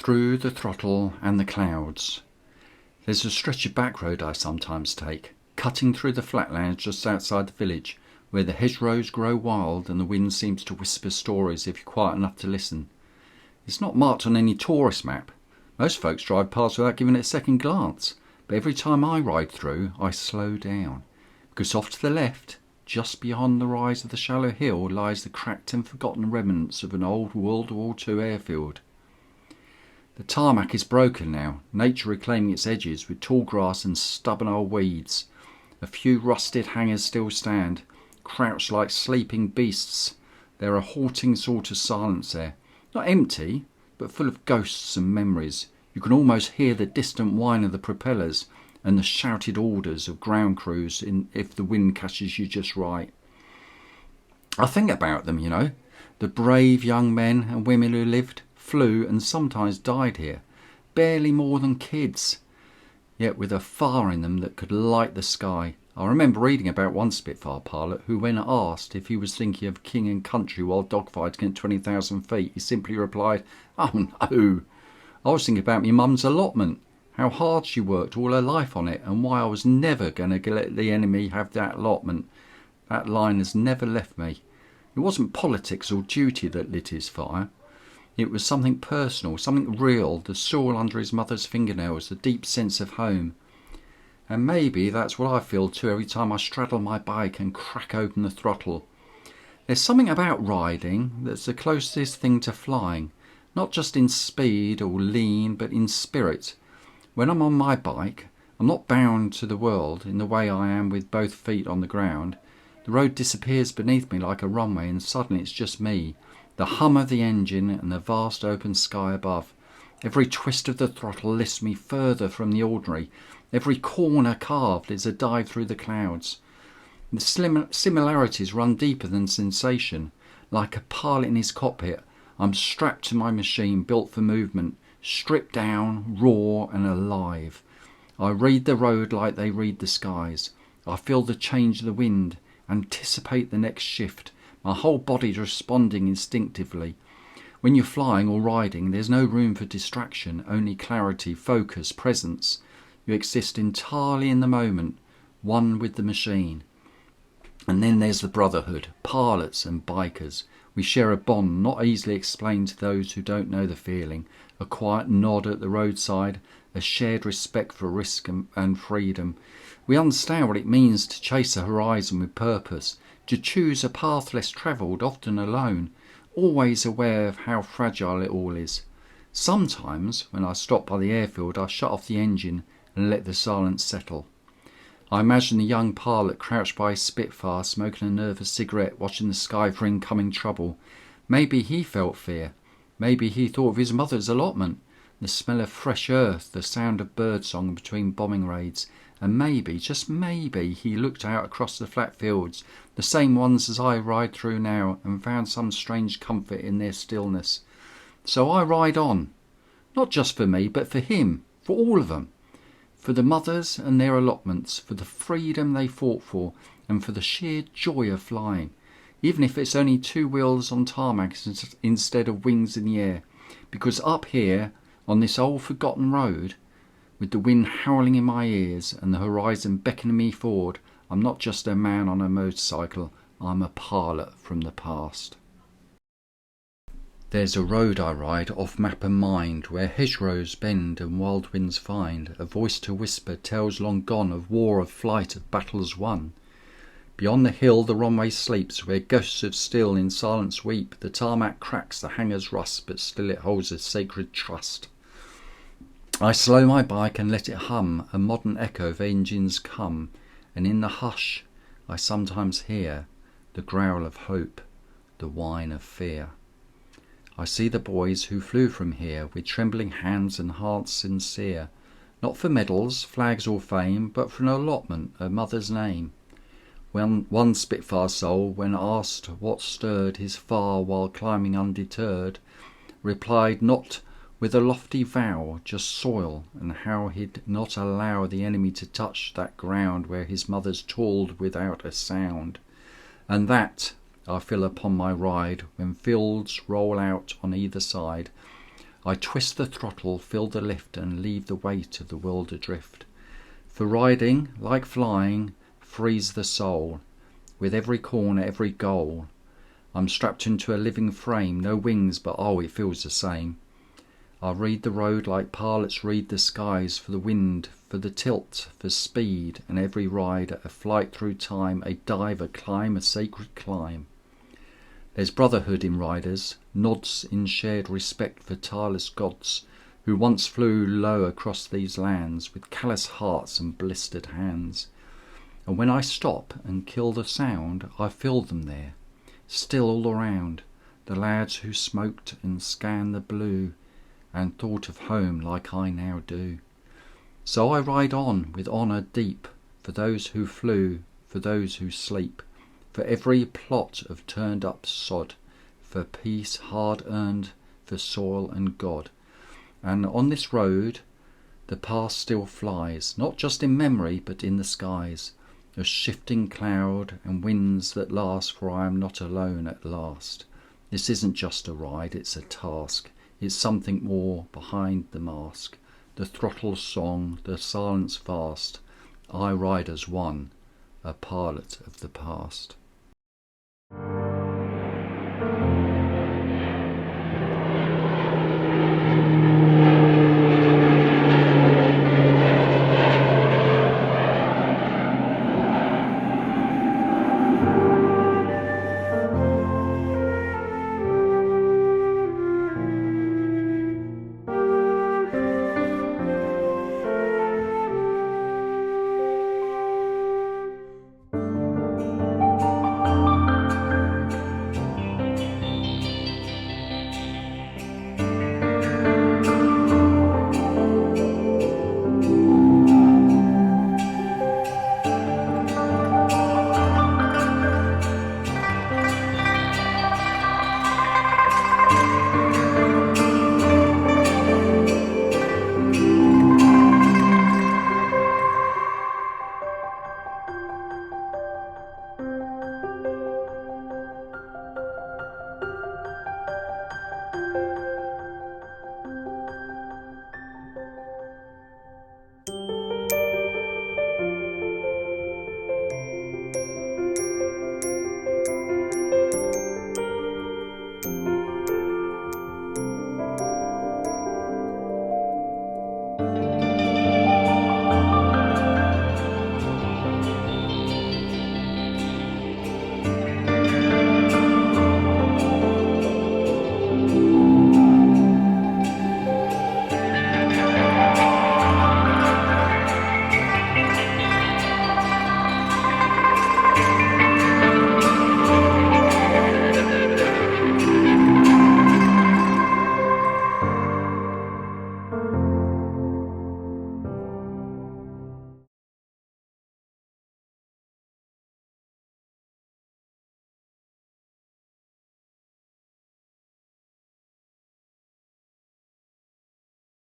Through the throttle and the clouds. There's a stretch of back road I sometimes take, cutting through the flatlands just outside the village, where the hedgerows grow wild and the wind seems to whisper stories if you're quiet enough to listen. It's not marked on any tourist map. Most folks drive past without giving it a second glance, but every time I ride through, I slow down, because off to the left, just beyond the rise of the shallow hill, lies the cracked and forgotten remnants of an old World War II airfield. The tarmac is broken now, nature reclaiming its edges with tall grass and stubborn old weeds. A few rusted hangars still stand, crouched like sleeping beasts. They're a haunting sort of silence there. Not empty, but full of ghosts and memories. You can almost hear the distant whine of the propellers and the shouted orders of ground crews if the wind catches you just right. I think about them, the brave young men and women who lived, flew and sometimes died here, barely more than kids, yet with a fire in them that could light the sky. I remember reading about one Spitfire pilot who, when asked if he was thinking of king and country while dogfighting at 20,000 feet, he simply replied, "Oh no, I was thinking about my mum's allotment, how hard she worked all her life on it and why I was never going to let the enemy have that allotment. That line has never left me." It wasn't politics or duty that lit his fire. It was something personal, something real, the soil under his mother's fingernails, the deep sense of home. And maybe that's what I feel too every time I straddle my bike and crack open the throttle. There's something about riding that's the closest thing to flying, not just in speed or lean, but in spirit. When I'm on my bike, I'm not bound to the world in the way I am with both feet on the ground. The road disappears beneath me like a runway and suddenly it's just me, the hum of the engine and the vast open sky above. Every twist of the throttle lifts me further from the ordinary. Every corner carved is a dive through the clouds. The similarities run deeper than sensation. Like a pilot in his cockpit, I'm strapped to my machine built for movement, stripped down, raw and alive. I read the road like they read the skies. I feel the change of the wind, anticipate the next shift, my whole body responding instinctively. When you're flying or riding, there's no room for distraction, only clarity, focus, presence. You exist entirely in the moment, one with the machine. And then there's the brotherhood, pilots and bikers. We share a bond not easily explained to those who don't know the feeling. A quiet nod at the roadside, a shared respect for risk and freedom. We understand what it means to chase a horizon with purpose, to choose a path less travelled, often alone, always aware of how fragile it all is. Sometimes, when I stop by the airfield, I shut off the engine and let the silence settle. I imagine the young pilot crouched by his Spitfire, smoking a nervous cigarette, watching the sky for incoming trouble. Maybe he felt fear. Maybe he thought of his mother's allotment, the smell of fresh earth, the sound of birdsong between bombing raids. And maybe, just maybe, he looked out across the flat fields, the same ones as I ride through now, and found some strange comfort in their stillness. So I ride on, not just for me, but for him, for all of them, for the mothers and their allotments, for the freedom they fought for, and for the sheer joy of flying, even if it's only two wheels on tarmac instead of wings in the air. Because up here, on this old forgotten road, with the wind howling in my ears and the horizon beckoning me forward, I'm not just a man on a motorcycle, I'm a pilot from the past. There's a road I ride off map and mind, where hedgerows bend and wild winds find. A voice to whisper tales long gone of war, of flight, of battles won. Beyond the hill the runway sleeps, where ghosts of steel in silence weep. The tarmac cracks, the hangars rust, but still it holds a sacred trust. I slow my bike and let it hum, a modern echo of engines come, and in the hush I sometimes hear the growl of hope, the whine of fear. I see the boys who flew from here with trembling hands and hearts sincere, not for medals, flags or fame, but for an allotment, a mother's name. When one Spitfire soul, when asked what stirred his fire while climbing undeterred, replied not with a lofty vow, just soil, and how he'd not allow the enemy to touch that ground where his mothers toiled without a sound. And that I feel upon my ride, when fields roll out on either side. I twist the throttle, fill the lift, and leave the weight of the world adrift. For riding, like flying, frees the soul. With every corner, every goal, I'm strapped into a living frame, no wings, but oh, it feels the same. I read the road like pilots read the skies, for the wind, for the tilt, for speed, and every ride, a flight through time, a dive, a climb, a sacred climb. There's brotherhood in riders, nods in shared respect for tireless gods, who once flew low across these lands, with callous hearts and blistered hands. And when I stop and kill the sound, I feel them there, still all around, the lads who smoked and scanned the blue, and thought of home like I now do. So I ride on with honour deep, for those who flew, for those who sleep, for every plot of turned up sod, for peace hard earned, for soil and God. And on this road the past still flies, not just in memory but in the skies, a shifting cloud and winds that last, for I am not alone at last. This isn't just a ride, it's a task, it's something more behind the mask, the throttle song, the silence vast. I ride as one, a pilot of the past.